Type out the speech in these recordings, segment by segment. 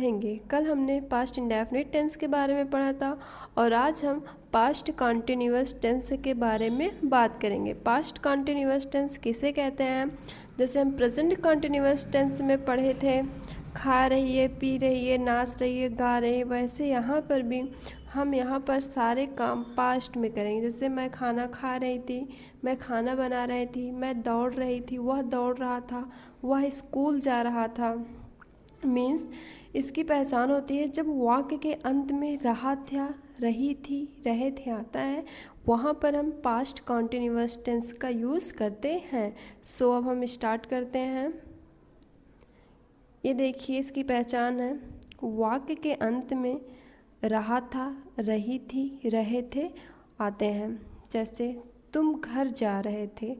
पढ़ेंगे। कल हमने पास्ट इंडेफिनिट टेंस के बारे में पढ़ा था और आज हम पास्ट कॉन्टिन्यूअस टेंस के बारे में बात करेंगे। पास्ट कॉन्टिन्यूअस टेंस किसे कहते हैं? जैसे हम प्रेजेंट कॉन्टिन्यूअस टेंस में पढ़े थे, खा रही है, पी रही है, नाच रही है, गा रही है, वैसे यहाँ पर भी हम यहाँ पर सारे काम पास्ट में करेंगे। जैसे मैं खाना खा रही थी, मैं खाना बना रही थी, मैं दौड़ रही थी, वह दौड़ रहा था, वह स्कूल जा रहा था। मीन्स इसकी पहचान होती है जब वाक्य के अंत में रहा था, रही थी, रहे थे आता है, वहाँ पर हम पास्ट कॉन्टिन्यूअस टेंस का यूज़ करते हैं। सो अब हम स्टार्ट करते हैं। ये देखिए इसकी पहचान है, वाक्य के अंत में रहा था, रही थी, रहे थे आते हैं। जैसे तुम घर जा रहे थे,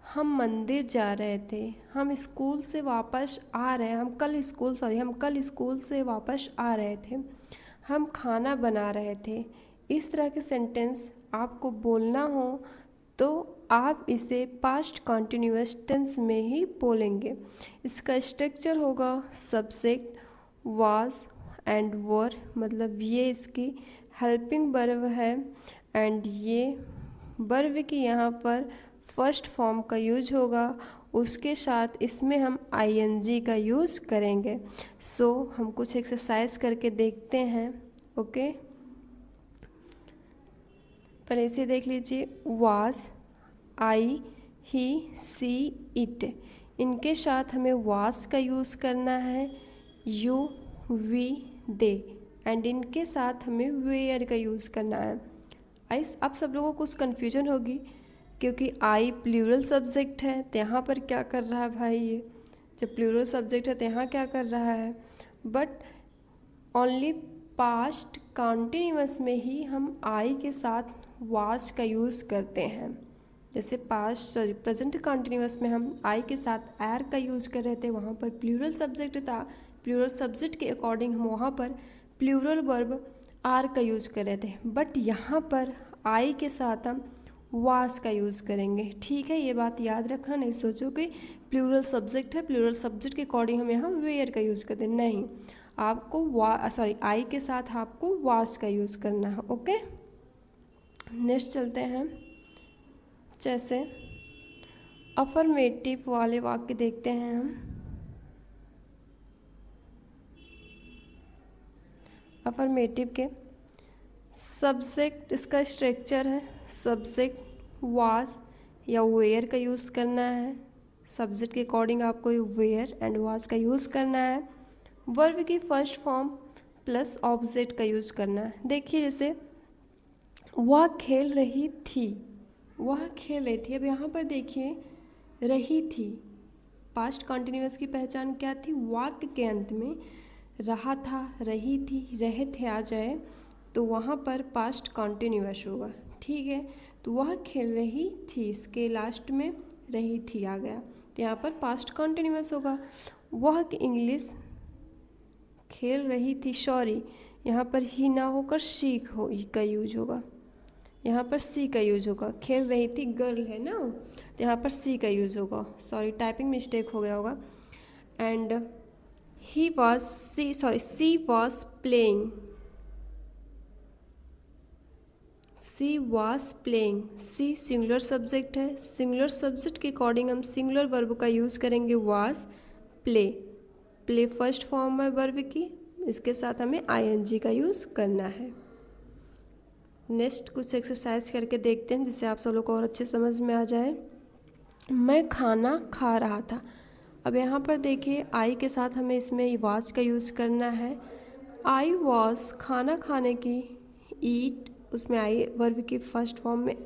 हम मंदिर जा रहे थे, हम स्कूल से वापस आ रहे हैं, हम कल स्कूल से वापस आ रहे थे, हम खाना बना रहे थे। इस तरह के सेंटेंस आपको बोलना हो तो आप इसे पास्ट कॉन्टिन्यूअस टेंस में ही बोलेंगे। इसका स्ट्रक्चर होगा सब्जेक्ट, वाज एंड वर, मतलब ये इसकी हेल्पिंग वर्ब है एंड ये वर्ब की यहाँ पर फर्स्ट फॉर्म का यूज होगा, उसके साथ इसमें हम आईएनजी का यूज़ करेंगे। सो हम कुछ एक्सरसाइज करके देखते हैं। ओके, पहले इसे देख लीजिए। Was, I, he, C, it, इनके साथ हमें वाज का यूज़ करना है, यू, वी, दे, एंड इनके साथ हमें वेयर का यूज़ करना है। अब सब लोगों को कुछ कन्फ्यूजन होगी क्योंकि आई प्लूरल सब्जेक्ट है, तो यहाँ पर क्या कर रहा है भाई? ये जब प्लूरल सब्जेक्ट है तो यहाँ क्या कर रहा है? बट ओनली पास्ट कॉन्टिन्यूअस में ही हम आई के साथ वाज का यूज़ करते हैं। जैसे प्रेजेंट कॉन्टिन्यूअस में हम आई के साथ एर का यूज़ कर रहे थे, वहाँ पर प्लूरल सब्जेक्ट था, प्लूरल सब्जेक्ट के अकॉर्डिंग हम वहाँ पर प्लूरल वर्ब आर का यूज़ कर रहे थे। बट यहाँ पर आई के साथ हम वाज का यूज़ करेंगे। ठीक है, ये बात याद रखना, नहीं सोचो कि प्लूरल सब्जेक्ट है, प्लूरल सब्जेक्ट के अकॉर्डिंग हम यहाँ वेयर का यूज़ करते हैं। नहीं, आपको आई के साथ आपको वाज का यूज़ करना है। ओके, नेक्स्ट चलते हैं। जैसे अफर्मेटिव वाले वाक्य देखते हैं हम। अफर्मेटिव के सब्जेक्ट, इसका स्ट्रक्चर है सब्जेक्ट, वाज या वेयर का यूज़ करना है। सब्जेक्ट के अकॉर्डिंग आपको वेयर एंड वाज का यूज़ करना है। वर्ब की फर्स्ट फॉर्म प्लस ऑब्जेक्ट का यूज़ करना है। देखिए जैसे वह खेल रही थी, वह खेल रही थी। अब यहाँ पर देखिए रही थी, पास्ट कॉन्टिन्यूअस की पहचान क्या थी? वाक्य के अंत में रहा था, रही थी, रहे थे आ जाए तो वहाँ पर पास्ट कॉन्टिन्यूअस होगा। ठीक है, तो वह खेल रही थी, इसके लास्ट में रही थी आ गया तो यहाँ पर पास्ट कॉन्टिन्यूअस होगा। वह इंग्लिश खेल रही थी, सॉरी यहाँ पर ही ना होकर सी का यूज होगा, यहाँ पर सी का यूज होगा। खेल रही थी गर्ल है ना, तो यहाँ पर सी का यूज होगा। सॉरी, टाइपिंग मिस्टेक हो गया होगा। And she was playing, she was playing, she singular subject है, सिंगुलर सब्जेक्ट के अकॉर्डिंग हम सिंगुलर वर्ब का यूज़ करेंगे was. Play, play first form है वर्ब की, इसके साथ हमें आईएनजी का यूज़ करना है। नेक्स्ट कुछ एक्सरसाइज करके देखते हैं जिससे आप सब लोग को और अच्छे समझ में आ जाए। मैं खाना खा रहा था। अब यहाँ पर देखिए आई के साथ हमें इसमें वाज का यूज़ करना है। आई वॉज खाना खाने की, ईट उसमें आई वर्ब की फर्स्ट फॉर्म में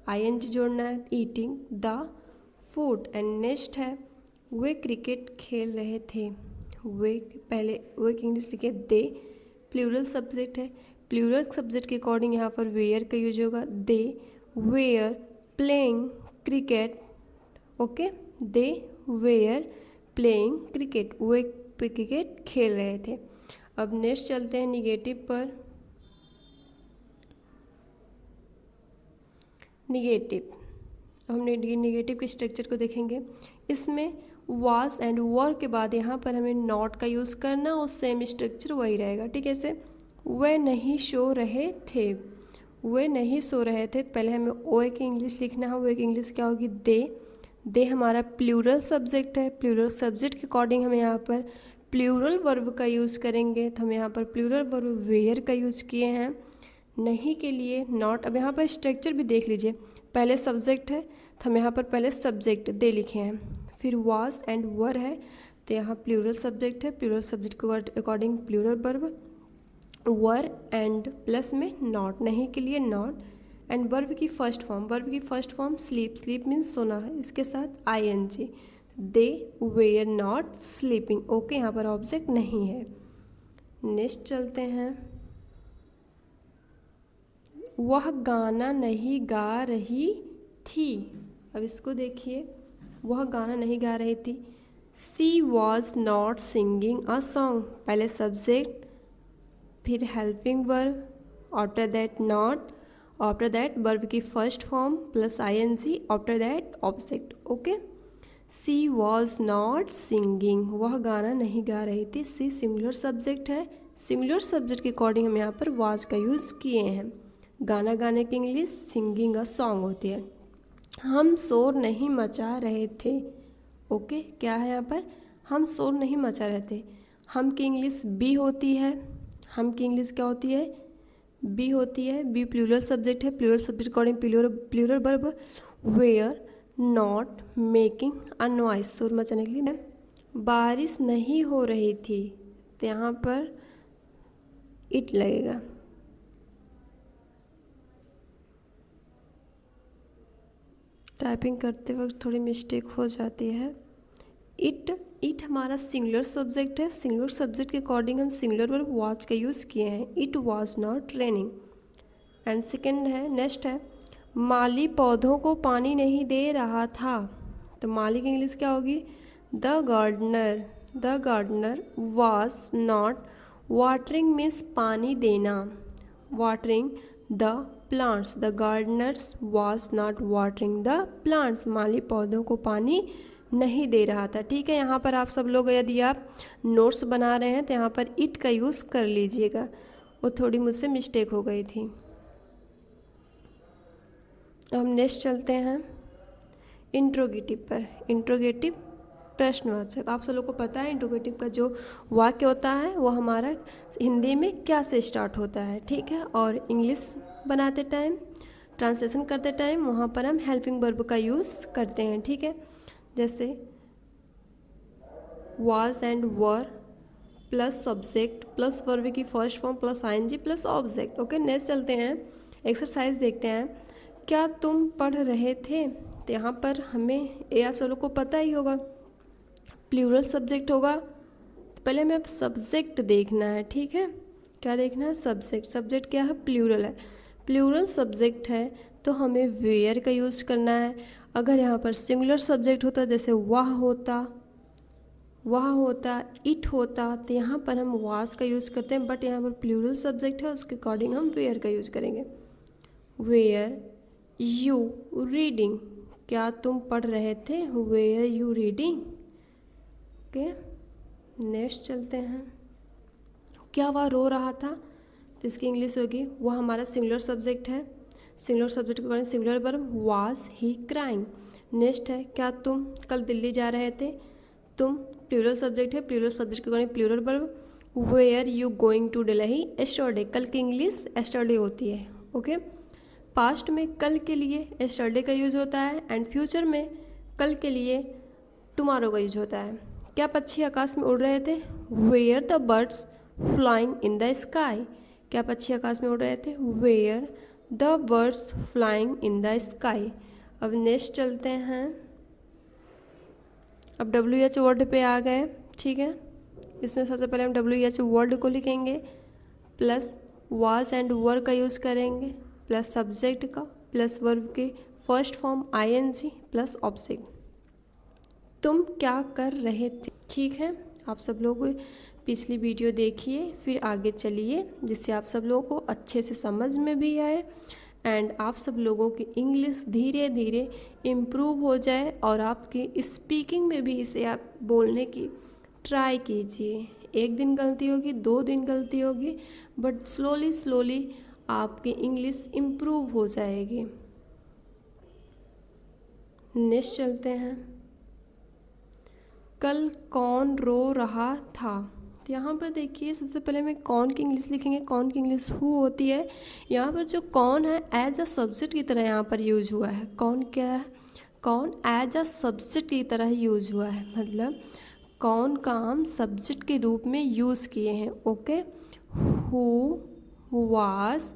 आईएनजी जोड़ना है, eating the food. And next है वे क्रिकेट खेल रहे थे, वे पहले वे की इंग्लिश लिखे दे, प्लूरल सब्जेक्ट है, प्लूरल सब्जेक्ट के अकॉर्डिंग यहाँ पर वेयर का यूज होगा। They were playing cricket. Okay, they were playing cricket, वे क्रिकेट खेल रहे थे। अब नेक्स्ट चलते हैं निगेटिव पर। निगेटिव, अब हम निगेटिव के स्ट्रक्चर को देखेंगे। इसमें वाज एंड वर के बाद यहाँ पर हमें नॉट का यूज़ करना और सेम स्ट्रक्चर वही रहेगा, ठीक है। ऐसे वे नहीं सो रहे थे, वे नहीं सो रहे थे, पहले हमें ओए की इंग्लिश लिखना है। ओए की इंग्लिश क्या होगी? दे हमारा प्लूरल सब्जेक्ट है, प्लूरल सब्जेक्ट के अकॉर्डिंग हम यहाँ पर प्लूरल वर्ब का यूज़ करेंगे। तो हम यहाँ पर प्लूरल वर्ब वेयर का यूज़ किए हैं। नहीं के लिए नॉट। अब यहाँ पर स्ट्रक्चर भी देख लीजिए, पहले सब्जेक्ट है तो हम यहाँ पर पहले सब्जेक्ट दे लिखे हैं, फिर वाज एंड वर है तो यहाँ प्लूरल सब्जेक्ट है, प्लूरल सब्जेक्ट के according plural verb, were and plus में नॉट, नहीं के लिए नॉट, एंड वर्ब की फर्स्ट फॉर्म, वर्ब की first form sleep, sleep means सोना है, इसके साथ ING, they were not sleeping. Okay, यहाँ पर ऑब्जेक्ट नहीं है। नेक्स्ट चलते हैं, वह गाना नहीं गा रही थी। अब इसको देखिए, वह गाना नहीं गा रही थी। She was not singing a song, पहले सब्जेक्ट फिर helping verb, after that not, after that verb की first form plus ING, after that object. Okay, she was not singing, वह गाना नहीं गा रही थी। सी सिंगुलर सब्जेक्ट है, सिंगुलर सब्जेक्ट के अकॉर्डिंग हम यहाँ पर वॉज का यूज़ किए हैं। गाना गाने की इंग्लिश सिंगिंग अ सॉन्ग होती है। हम शोर नहीं मचा रहे थे। ओके, क्या है यहाँ पर? हम शोर नहीं मचा रहे थे। हम की इंग्लिश बी होती है, हम की इंग्लिश क्या होती है? बी होती है। बी प्लूरल सब्जेक्ट है, plural subject according plural verb were not making a noise, शोर मचाने के लिए। बारिश नहीं हो रही थी तो यहाँ पर इट लगेगा। टाइपिंग करते वक्त थोड़ी मिस्टेक हो जाती है। इट हमारा सिंगुलर सब्जेक्ट है, सिंगुलर सब्जेक्ट के अकॉर्डिंग हम सिंगुलर वर्ब वॉज का यूज़ किए हैं। It was not raining. And second है, नेक्स्ट है, माली पौधों को पानी नहीं दे रहा था। तो माली की इंग्लिश क्या होगी? The gardener was not watering means पानी देना, watering the plants, the gardeners was not watering the plants, माली पौधों को पानी नहीं दे रहा था। ठीक है, यहाँ पर आप सब लोग यदि आप नोट्स बना रहे हैं तो यहाँ पर इट का यूज़ कर लीजिएगा, वो थोड़ी मुझसे मिस्टेक हो गई थी। हम नेक्स्ट चलते हैं इंट्रोगेटिव पर। इंट्रोगेटिव प्रश्नवाचक, आप सब लोग को पता है इंट्रोगेटिव का जो वाक्य होता है वो हमारा हिंदी में क्या से स्टार्ट होता है, ठीक है। और इंग्लिश बनाते टाइम, ट्रांसलेशन करते टाइम वहाँ पर हम हेल्पिंग वर्ब का यूज़ करते हैं, ठीक है। जैसे was and were plus subject plus verb की first form plus ING plus object. Okay, next चलते हैं, एक्सरसाइज देखते हैं। क्या तुम पढ़ रहे थे? तो यहाँ पर हमें ये आप सब लोग को पता ही होगा, प्लूरल सब्जेक्ट होगा तो पहले हमें अब सब्जेक्ट देखना है, ठीक है। क्या देखना है? सब्जेक्ट। सब्जेक्ट क्या है? प्लूरल है। प्लूरल सब्जेक्ट है तो हमें वेयर का यूज़ करना है। अगर यहाँ पर सिंगुलर सब्जेक्ट होता, जैसे वह होता, इट होता, तो यहाँ पर हम वाज का यूज़ करते हैं, बट यहाँ पर प्लूरल सब्जेक्ट है, उसके अकॉर्डिंग हम वेयर का यूज़ करेंगे। वेयर यू रीडिंग, क्या तुम पढ़ रहे थे? Were you reading. Okay, next चलते हैं। क्या वह रो रहा था? तो इसकी इंग्लिश होगी, वह हमारा सिंगुलर सब्जेक्ट है, सिंगुलर सब्जेक्ट के according singular verb was he crying. Next है, क्या तुम कल दिल्ली जा रहे थे? तुम प्लूरल सब्जेक्ट है, प्लूरल सब्जेक्ट के according plural verb were you going to Delhi yesterday, कल की इंग्लिश एस्टरडे होती है। ओके, पास्ट में कल के लिए एस्टरडे का यूज होता है एंड फ्यूचर में कल के लिए टुमारो का यूज होता है। क्या पक्षी आकाश में उड़ रहे थे? Were the birds flying in the sky, क्या पक्षी आकाश में उड़ रहे थे? Were the birds flying in the sky. अब नेक्स्ट चलते हैं, अब WH वर्ड पे आ गए, ठीक है। इसमें सबसे पहले हम WH वर्ड को लिखेंगे, प्लस वाज एंड वर का यूज़ करेंगे, प्लस सब्जेक्ट का, प्लस वर्ब के first form ING plus object. तुम क्या कर रहे थे? ठीक है, आप सब लोग पिछली वीडियो देखिए फिर आगे चलिए, जिससे आप सब लोगों को अच्छे से समझ में भी आए एंड आप सब लोगों की इंग्लिश धीरे धीरे इम्प्रूव हो जाए और आपकी स्पीकिंग में भी इसे आप बोलने की ट्राई कीजिए। एक दिन गलती होगी, 2 दिन गलती होगी, बट स्लोली स्लोली आपकी इंग्लिश इम्प्रूव हो जाएगी। नेक्स्ट चलते हैं। कल कौन रो रहा था। तो यहाँ पर देखिए, सबसे पहले में कौन की इंग्लिश लिखेंगे। कौन की इंग्लिश हु होती है। यहाँ पर जो कौन है एज अ सब्जेक्ट की तरह यहाँ पर यूज हुआ है। कौन क्या है, कौन एज अ सब्जेक्ट की तरह यूज हुआ है, मतलब कौन का हम सब्जेक्ट के रूप में यूज़ किए हैं। Okay, who was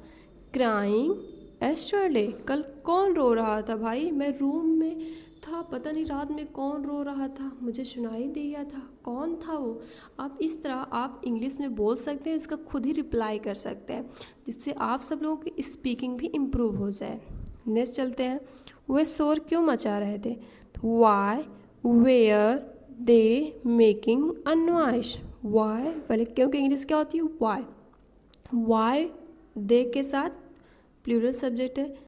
crying yesterday. कल कौन रो रहा था भाई, मैं रूम में था, पता नहीं रात में कौन रो रहा था, मुझे सुनाई दिया था, कौन था वो। आप इस तरह आप इंग्लिश में बोल सकते हैं, इसका खुद ही रिप्लाई कर सकते हैं, जिससे आप सब लोगों की स्पीकिंग भी इम्प्रूव हो जाए। नेक्स्ट चलते हैं। वे शोर क्यों मचा रहे थे। तो why were they making a noise. Why पहले, क्योंकि इंग्लिश क्या होती है वाई। वाई दे के साथ प्लूरल सब्जेक्ट है,